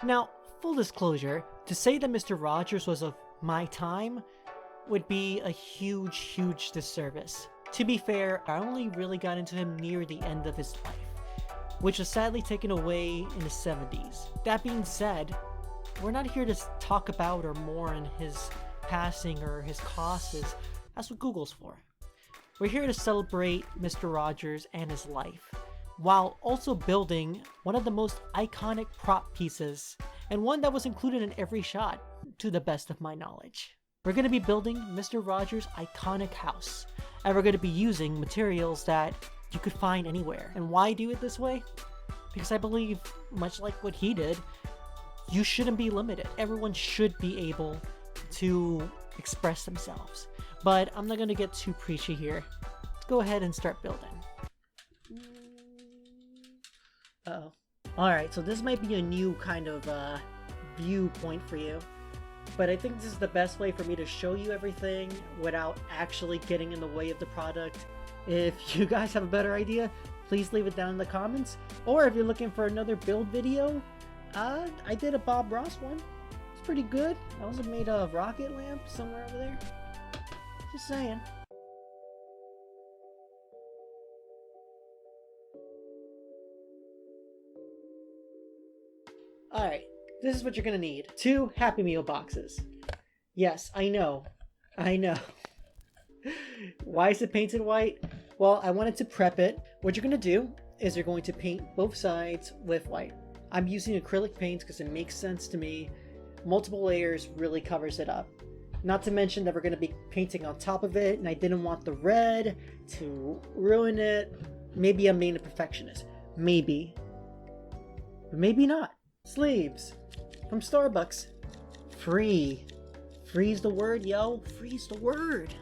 Now, full disclosure, to say that Mr. Rogers was of my time would be a huge disservice. To be fair, I only really got into him near the end of his life, which was sadly taken away in the 70s. That being said, we're not here to talk about or mourn his passing or his causes. That's what Google's for. We're here to celebrate Mr. Rogers and his life, while also building one of the most iconic prop pieces, and one that was included in every shot, to the best of my knowledge. We're going to be building Mr. Rogers' iconic house, and we're going to be using materials that you could find anywhere. And why do it this way? Because I believe, much like what he did, you shouldn't be limited. Everyone should be able to express themselves. But I'm not going to get too preachy here. Let's go ahead and start building. Uh-oh. Alright, so this might be a new kind of viewpoint for you. But I think this is the best way for me to show you everything without actually getting in the way of the product. If you guys have a better idea, please leave it down in the comments. Or if you're looking for another build video, I did a Bob Ross one. It's pretty good. I also made a rocket lamp somewhere over there. Just saying. Alright, this is what you're gonna need. 2 Happy Meal boxes. Yes, I know. Why is it painted white? Well, I wanted to prep it. What you're gonna do is you're going to paint both sides with white. I'm using acrylic paints because it makes sense to me. Multiple layers really covers it up. Not to mention that we're going to be painting on top of it, and I didn't want the red to ruin it. Maybe I'm being a perfectionist. Maybe. But maybe not. Sleeves. From Starbucks. Free. Free's the word, yo. Free's the word.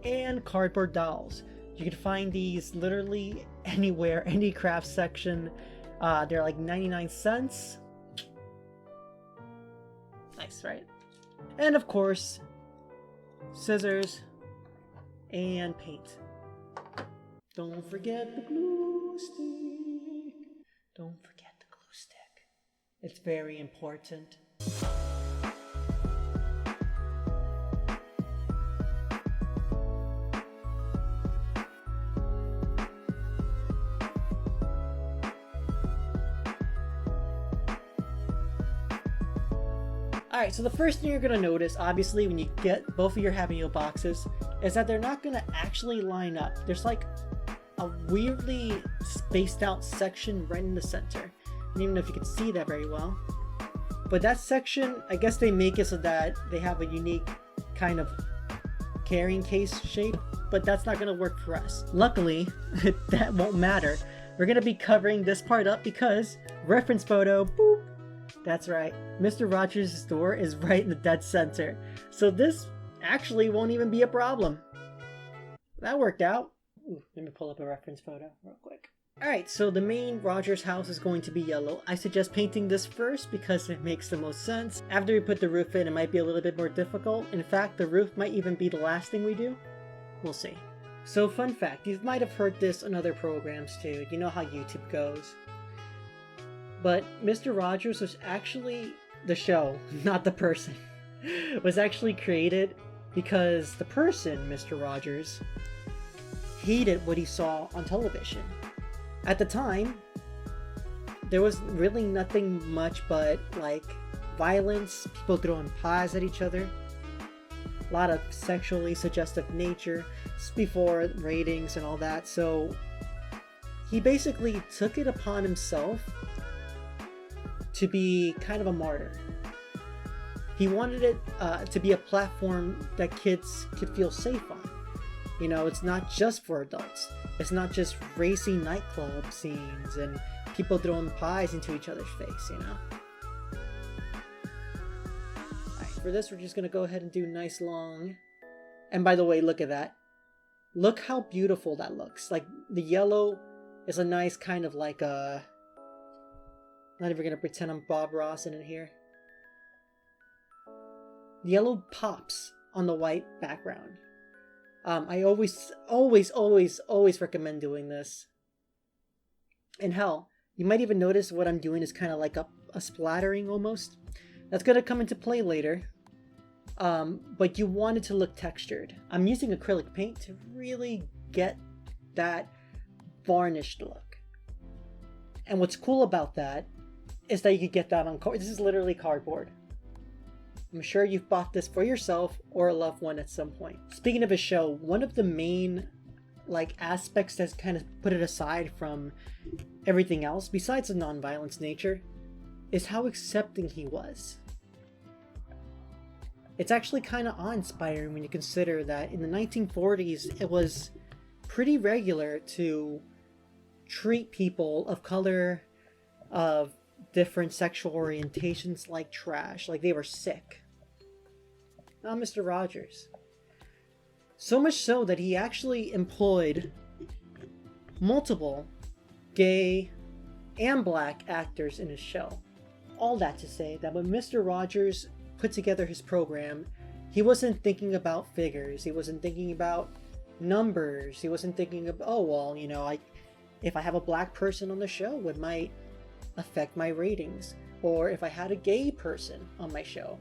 And cardboard dolls. You can find these literally anywhere, any craft section. They're like 99 cents. Nice, right? And of course, scissors and paint. Don't forget the glue stick. Don't forget the glue stick. It's very important. Alright, so the first thing you're going to notice, obviously, when you get both of your Happy Meal boxes, is that they're not going to actually line up. There's like a weirdly spaced out section right in the center. I don't even know if you can see that very well. But that section, I guess they make it so that they have a unique kind of carrying case shape, but that's not going to work for us. Luckily, that won't matter. We're going to be covering this part up because reference photo, boop. That's right, Mr. Rogers' door is right in the dead center. So this actually won't even be a problem. That worked out. Ooh, let me pull up a reference photo real quick. Alright, so the main Rogers house is going to be yellow. I suggest painting this first because it makes the most sense. After we put the roof in, it might be a little bit more difficult. In fact, the roof might even be the last thing we do. We'll see. So fun fact, you might have heard this on other programs too. You know how YouTube goes. But Mr. Rogers was actually, the show, not the person, was actually created because the person, Mr. Rogers, hated what he saw on television. At the time, there was really nothing much but like violence, people throwing pies at each other, a lot of sexually suggestive nature, just before ratings and all that. So he basically took it upon himself to be kind of a martyr. He wanted it to be a platform that kids could feel safe on. You know, it's not just for adults. It's not just racy nightclub scenes and people throwing pies into each other's face, you know? Alright, for this we're just gonna go ahead and do nice long... And by the way, look at that. Look how beautiful that looks. Like, the yellow is a nice kind of like a... Not even gonna pretend I'm Bob Ross in here. The yellow pops on the white background. I always recommend doing this. And hell, You might even notice what I'm doing is kind of like a splattering almost. That's going to come into play later. But you want it to look textured. I'm using acrylic paint to really get that varnished look. And what's cool about that is that you could get that on card. This is literally cardboard. I'm sure you've bought this for yourself or a loved one at some point. Speaking of a show, one of the main aspects that's kind of put it aside from everything else, besides the non-violence nature, is how accepting he was. It's actually kind of awe-inspiring when you consider that in the 1940s, it was pretty regular to treat people of color, of different sexual orientations like trash, like they were sick. Not Mr. Rodgers. So much so that he actually employed multiple gay and black actors in his show. All that to say that when Mr. Rodgers put together his program, he wasn't thinking about figures, he wasn't thinking about numbers, he wasn't thinking of, oh well, you know, if I have a black person on the show, it might affect my ratings, or if I had a gay person on my show.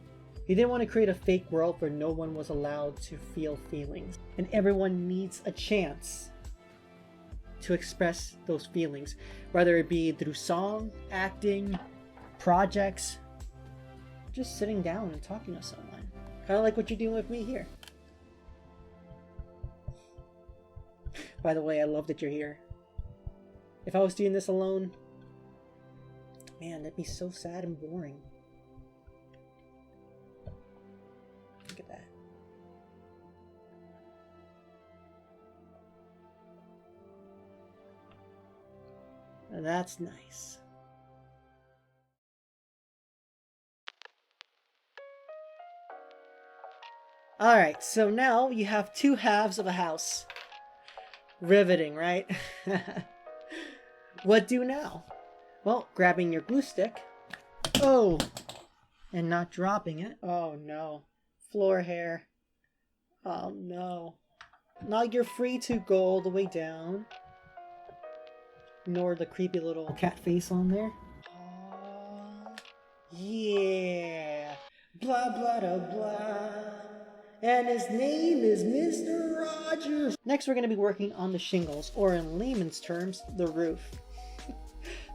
He didn't want to create a fake world where no one was allowed to feel feelings, and everyone needs a chance to express those feelings, whether it be through song, acting, projects, just sitting down and talking to someone. Kind of like what you're doing with me here. By the way, I love that you're here. If I was doing this alone, man, that'd be so sad and boring. Look at that. And that's nice. Alright, so now you have two halves of a house. Riveting, right? What do now? Well, grabbing your glue stick. Oh! And not dropping it. Oh no. Floor hair. Oh no. Now you're free to go all the way down. Ignore the creepy little cat face on there. Yeah. Blah blah blah blah. And his name is Mr. Rodgers. Next, we're going to be working on the shingles, or in layman's terms, the roof.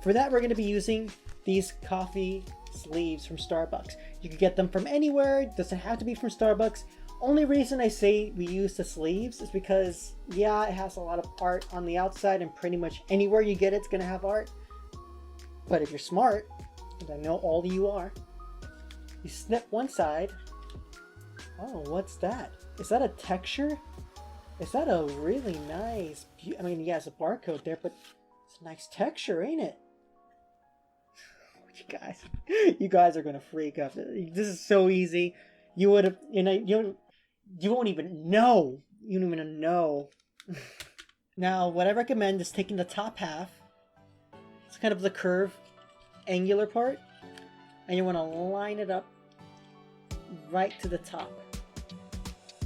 For that, we're going to be using these coffee sleeves from Starbucks. You can get them from anywhere. It doesn't have to be from Starbucks. Only reason I say we use the sleeves is because, yeah, it has a lot of art on the outside, and pretty much anywhere you get it's going to have art. But if you're smart, and I know all of you are, you snip one side. Oh, what's that? Is that a texture? Is that a really nice... I mean, yeah, it's a barcode there, but it's a nice texture, ain't it? You guys are gonna freak out. This is so easy. You would have, you won't even know. You don't even know. Now, what I recommend is taking the top half. It's kind of the curve, angular part, and you want to line it up right to the top.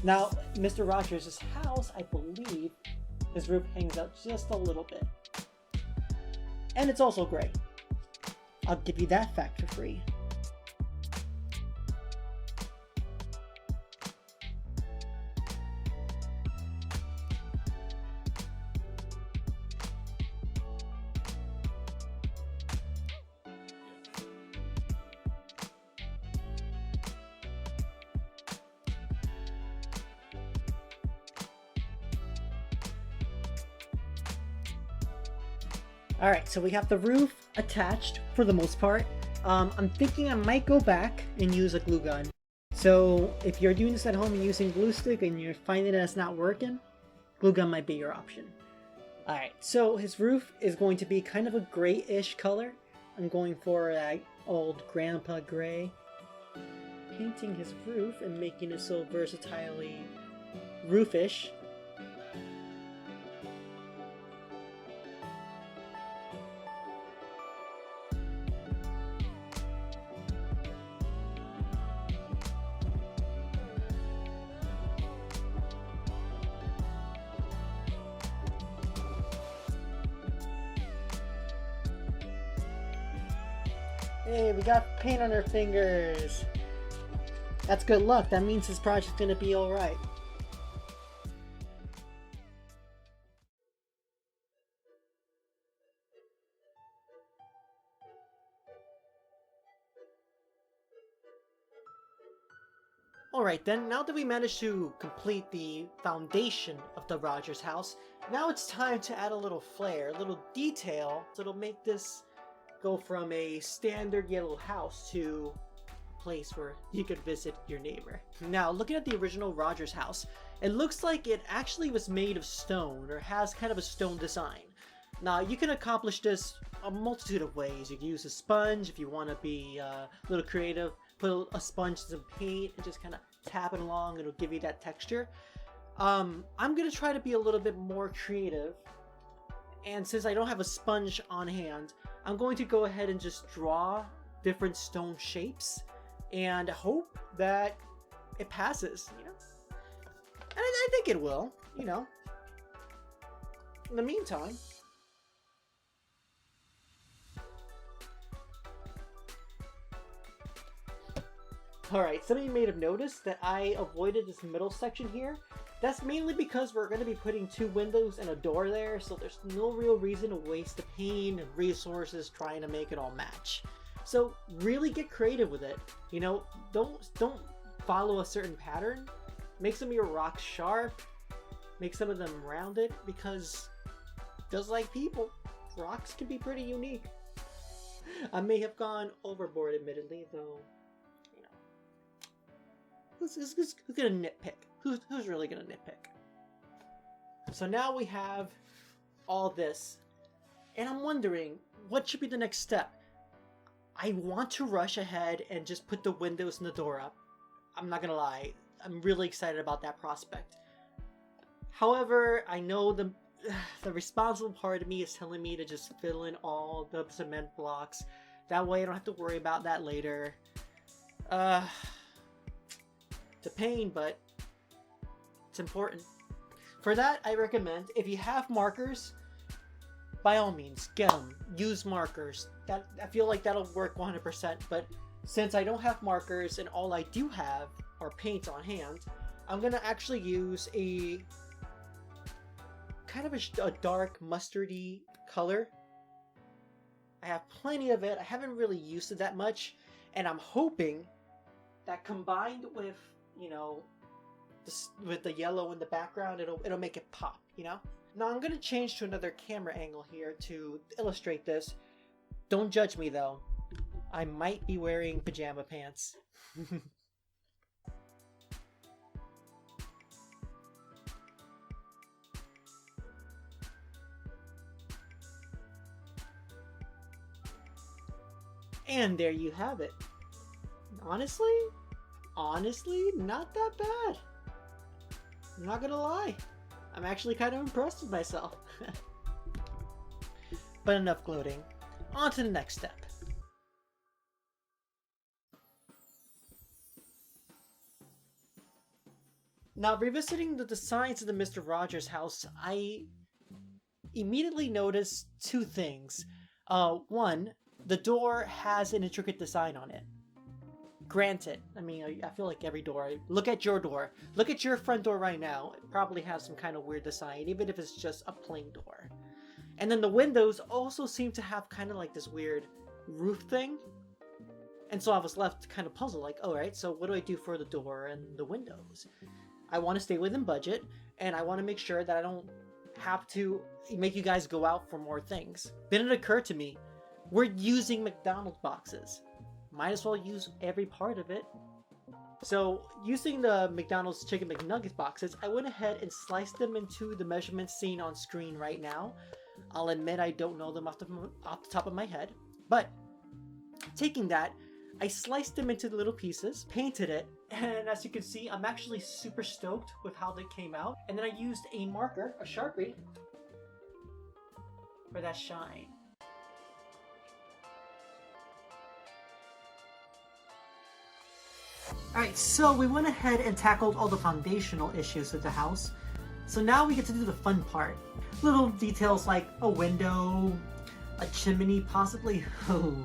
Now, Mr. Rodgers' house, I believe, his roof hangs out just a little bit. And it's also gray. I'll give you that fact for free. Alright, so we have the roof attached for the most part. I'm thinking I might go back and use a glue gun. So if you're doing this at home and using glue stick and you're finding that it's not working, glue gun might be your option. Alright, so his roof is going to be kind of a grayish color. I'm going for that old grandpa gray. Painting his roof and making it so versatilely roofish. Hey, we got paint on our fingers. That's good luck. That means this project's gonna be alright. Alright then, now that we managed to complete the foundation of the Rodgers house, now it's time to add a little flair, a little detail, so it'll make this go from a standard yellow house to a place where you could visit your neighbor. Now, looking at the original Rodgers house, it looks like it actually was made of stone, or has kind of a stone design. Now, you can accomplish this a multitude of ways. You can use a sponge if you want to be a little creative. Put a sponge and some paint and just kind of tap it along. It'll give you that texture. I'm going to try to be a little bit more creative. And since I don't have a sponge on hand, I'm going to go ahead and just draw different stone shapes and hope that it passes, you know? And I think it will, you know. In the meantime, alright, some of you may have noticed that I avoided this middle section here. That's mainly because we're going to be putting 2 windows and a door there, so there's no real reason to waste the paint and resources trying to make it all match. So really get creative with it. You know, don't follow a certain pattern. Make some of your rocks sharp. Make some of them rounded, because just like people, rocks can be pretty unique. I may have gone overboard, admittedly, though. Who's gonna nitpick? Who's really gonna nitpick? So now we have all this, and I'm wondering what should be the next step. I want to rush ahead and just put the windows and the door up. I'm not gonna lie, I'm really excited about that prospect. However, I know the responsible part of me is telling me to just fill in all the cement blocks. That way I don't have to worry about that later. It's a pain, but it's important. For that, I recommend, if you have markers, by all means, get them. Use markers. I feel like that'll work 100%, but since I don't have markers and all I do have are paints on hand, I'm gonna actually use a kind of a dark mustardy color. I have plenty of it. I haven't really used it that much, and I'm hoping that combined with, you know, with the yellow in the background, it'll make it pop, you know? Now I'm gonna change to another camera angle here to illustrate this. Don't judge me though. I might be wearing pajama pants. And there you have it. Honestly, not that bad. I'm not gonna lie. I'm actually kind of impressed with myself. But enough gloating. On to the next step. Now, revisiting the designs of the Mr. Rodgers house, I immediately noticed 2 things. One, the door has an intricate design on it. Granted, I mean, I feel like every door, look at your door, look at your front door right now, it probably has some kind of weird design, even if it's just a plain door. And then the windows also seem to have kind of like this weird roof thing. And so I was left kind of puzzled, like, alright, so what do I do for the door and the windows? I want to stay within budget, and I want to make sure that I don't have to make you guys go out for more things. Then it occurred to me, we're using McDonald's boxes. Might as well use every part of it. So, using the McDonald's Chicken McNuggets boxes, I went ahead and sliced them into the measurements seen on screen right now. I'll admit I don't know them off the top of my head, but taking that, I sliced them into the little pieces, painted it, and as you can see, I'm actually super stoked with how they came out. And then I used a marker, a Sharpie, for that shine. Alright, so we went ahead and tackled all the foundational issues of the house. So now we get to do the fun part. Little details like a window, a chimney possibly. Oh,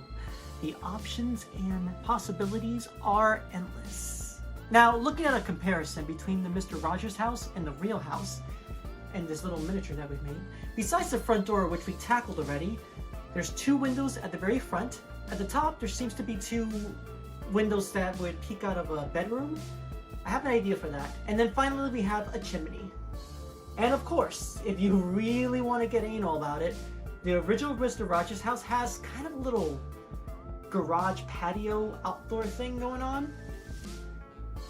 The options and possibilities are endless. Now, looking at a comparison between the Mr. Rogers house and the real house, and this little miniature that we've made, besides the front door, which we tackled already, there's 2 windows at the very front. At the top, there seems to be 2 windows that would peek out of a bedroom. I have an idea for that. And then finally, we have a chimney. And of course, if you really want to get anal about it, the original Mr. Rogers house has kind of a little garage patio outdoor thing going on.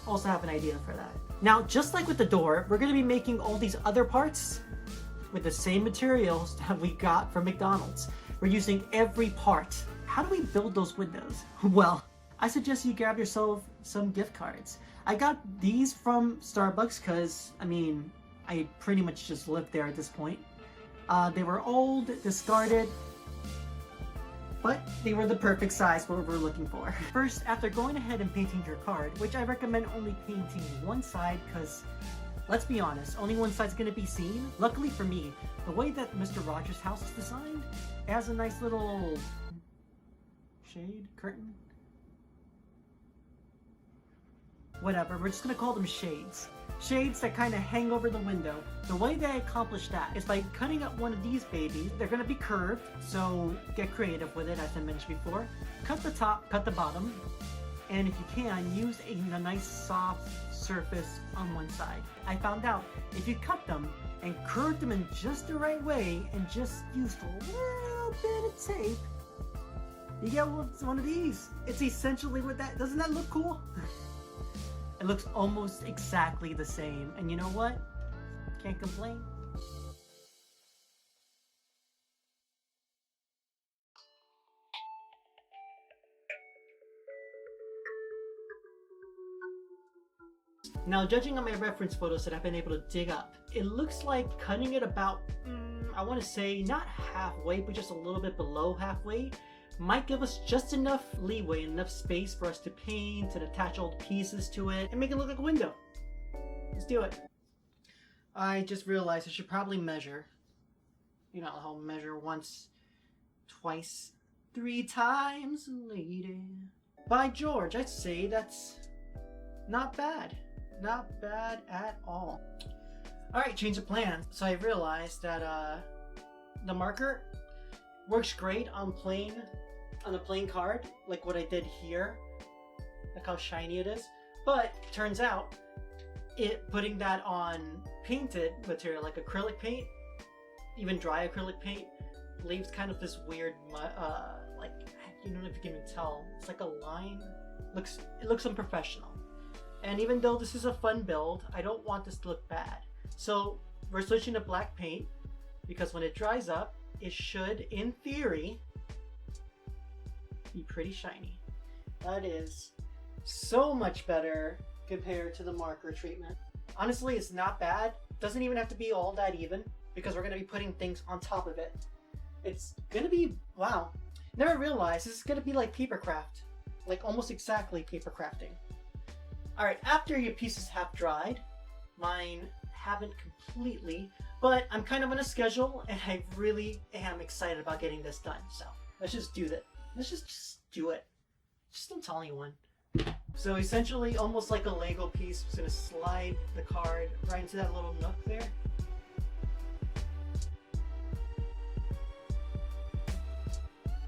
Also have an idea for that. Now, just like with the door, we're going to be making all these other parts with the same materials that we got from McDonald's. We're using every part. How do we build those windows? Well, I suggest you grab yourself some gift cards. I got these from Starbucks because, I mean, I pretty much just lived there at this point. They were old, discarded, but they were the perfect size for what we're looking for. First, after going ahead and painting your card, which I recommend only painting one side because, let's be honest, only one side's going to be seen. Luckily for me, the way that Mr. Rogers' house is designed, it has a nice little shade, curtain, whatever, we're just going to call them shades. Shades that kind of hang over the window. The way they accomplish that is by cutting up one of these babies. They're going to be curved, so get creative with it, as I mentioned before. Cut the top, cut the bottom, and if you can, use a nice soft surface on one side. I found out if you cut them and curve them in just the right way and just use a little bit of tape, you get one of these. It's essentially what that, doesn't that look cool? It looks almost exactly the same, and you know what? Can't complain. Now, judging on my reference photos that I've been able to dig up, it looks like cutting it about, I want to say not halfway, but just a little bit below halfway, might give us just enough leeway, enough space for us to paint and attach all the pieces to it and make it look like a window. Let's do it. I just realized I should probably measure. You know how measure once, twice, 3 times, lady. By George, I'd say that's not bad. Not bad at all. Alright, change of plan. So I realized that the marker works great on a plain card, like what I did here. Look how shiny it is. But turns out, putting that on painted material like acrylic paint, even dry acrylic paint, leaves kind of this weird, like, you don't know if you can even tell. It's like a line. It looks unprofessional. And even though this is a fun build, I don't want this to look bad. So we're switching to black paint because when it dries up, it should, in theory, be pretty shiny. That is so much better compared to the marker treatment. Honestly, it's not bad. Doesn't even have to be all that even because we're going to be putting things on top of it. It's going to be, wow. Never realized this is going to be like paper craft. Like almost exactly paper crafting. Alright, after your pieces have dried, mine haven't completely, but I'm kind of on a schedule and I really am excited about getting this done. So let's just do that. Let's just do it. Just don't tell anyone. So essentially, almost like a Lego piece, I'm just gonna slide the card right into that little nook there.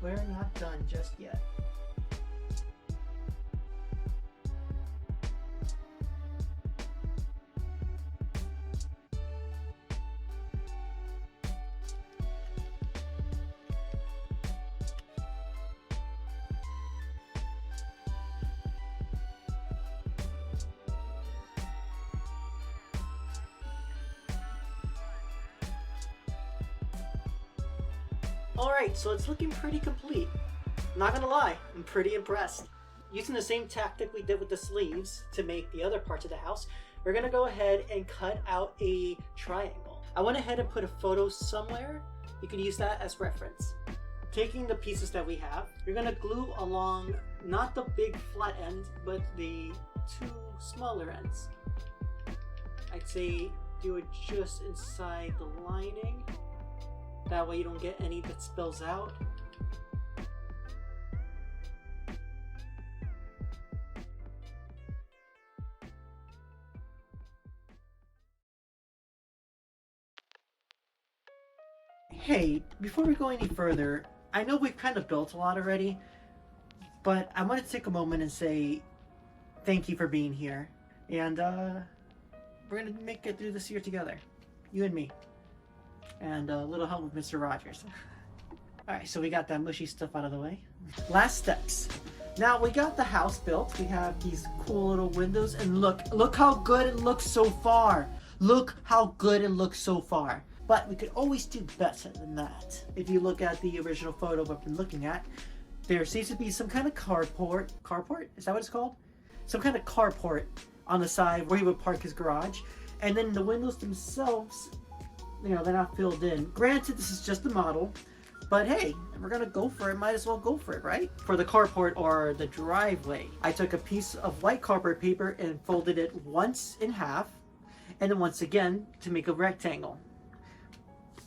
We're not done just yet. Alright, so it's looking pretty complete. Not gonna lie, I'm pretty impressed. Using the same tactic we did with the sleeves to make the other parts of the house, we're gonna go ahead and cut out a triangle. I went ahead and put a photo somewhere. You can use that as reference. Taking the pieces that we have, you're gonna glue along not the big flat end, but the 2 smaller ends. I'd say do it just inside the lining. That way you don't get any that spills out. Hey, before we go any further, I know we've kind of built a lot already, but I want to take a moment and say thank you for being here. And we're gonna make it through this year together, you and me, and a little help with Mr. Rodgers. Alright, so we got that mushy stuff out of the way. Last steps. Now we got the house built. We have these cool little windows, and look how good it looks so far. Look how good it looks so far. But we could always do better than that. If you look at the original photo I've been looking at, there seems to be some kind of carport? Is that what it's called? Some kind of carport on the side where he would park his garage. And then the windows themselves, you know, they're not filled in. Granted, this is just the model, but hey, we're gonna go for it, might as well go for it, right? For the carport or the driveway, I took a piece of white cardboard paper and folded it once in half, and then once again to make a rectangle.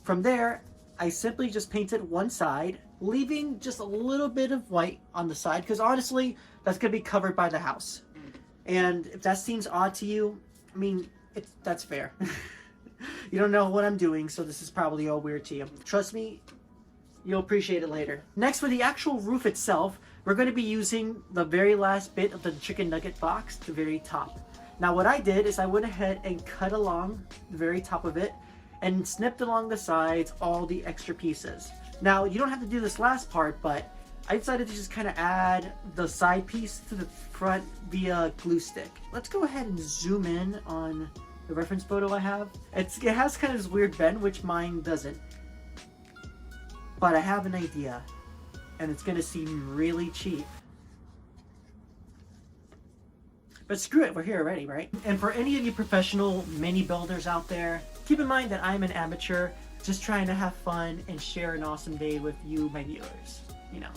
From there, I simply just painted one side, leaving just a little bit of white on the side, because honestly, that's gonna be covered by the house. And if that seems odd to you, I mean, that's fair. You don't know what I'm doing, so this is probably all weird to you. Trust me, you'll appreciate it later. Next, for the actual roof itself, we're going to be using the very last bit of the chicken nugget box, the very top. Now what I did is I went ahead and cut along the very top of it and snipped along the sides all the extra pieces. Now you don't have to do this last part, but I decided to just kind of add the side piece to the front via glue stick. Let's go ahead and zoom in on the reference photo I have. It has kind of this weird bend, which mine doesn't. But I have an idea, and it's gonna seem really cheap. But screw it, we're here already, right? And for any of you professional mini builders out there, keep in mind that I'm an amateur, just trying to have fun and share an awesome day with you, my viewers. You know,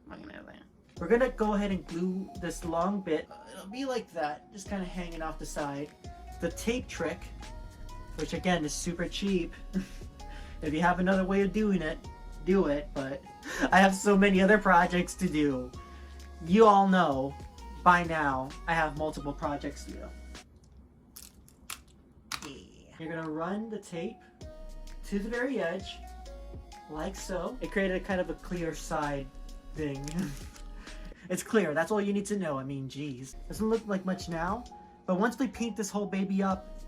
I'm not gonna have that. We're gonna go ahead and glue this long bit. It'll be like that, just kind of hanging off the side. The tape trick, which again is super cheap. If you have another way of doing it, do it, but I have so many other projects to do. You all know by now I have multiple projects to do. Yeah. You're gonna run the tape to the very edge, like so. It created a kind of a clear side thing. It's clear, that's all you need to know. I mean, geez. Doesn't look like much now, but once we paint this whole baby up,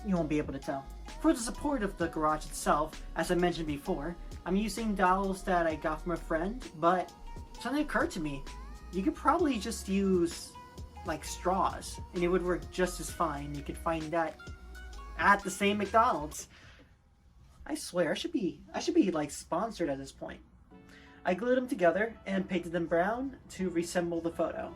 you won't be able to tell. For the support of the garage itself, as I mentioned before, I'm using dowels that I got from a friend, but something occurred to me. You could probably just use like straws and it would work just as fine. You could find that at the same McDonald's. I swear, I should be like sponsored at this point. I glued them together and painted them brown to resemble the photo.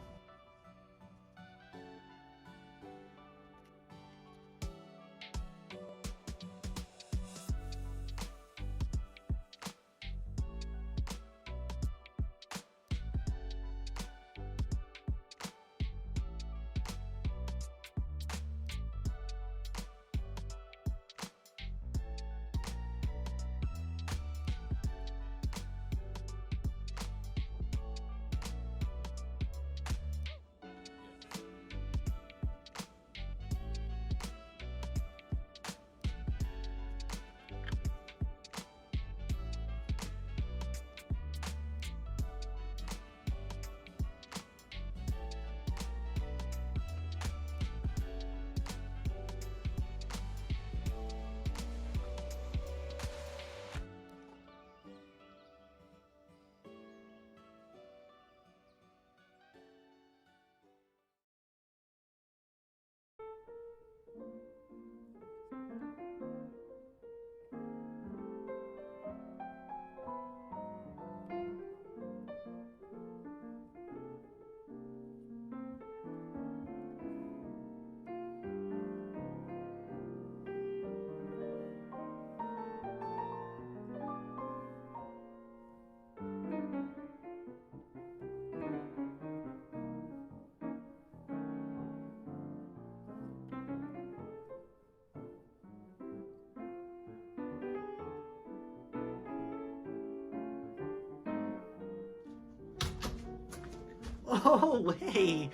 Oh, hey!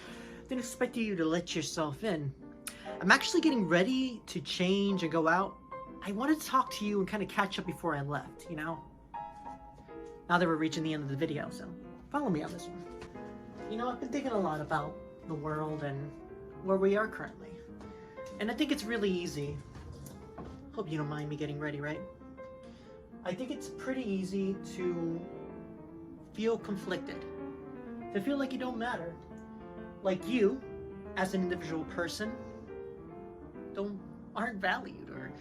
Didn't expect you to let yourself in. I'm actually getting ready to change and go out, I wanted to talk to you and kind of catch up before I left, you know? Now that we're reaching the end of the video, so follow me on this one. You know, I've been thinking a lot about the world and where we are currently. And I think it's really easy. Hope you don't mind me getting ready, right? I think it's pretty easy to feel conflicted, to feel like you don't matter. Like you, as an individual person, aren't valued or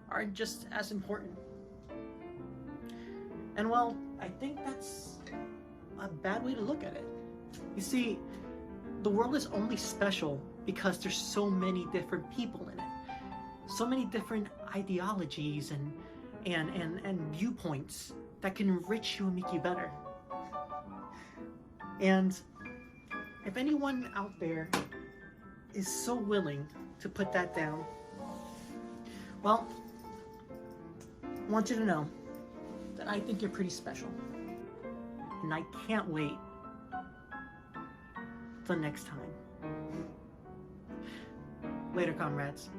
aren't just as important. And well, I think that's a bad way to look at it. You see, the world is only special because there's so many different people in it. So many different ideologies and viewpoints that can enrich you and make you better. And if anyone out there is so willing to put that down, well, I want you to know that I think you're pretty special. And I can't wait till next time. Later, comrades.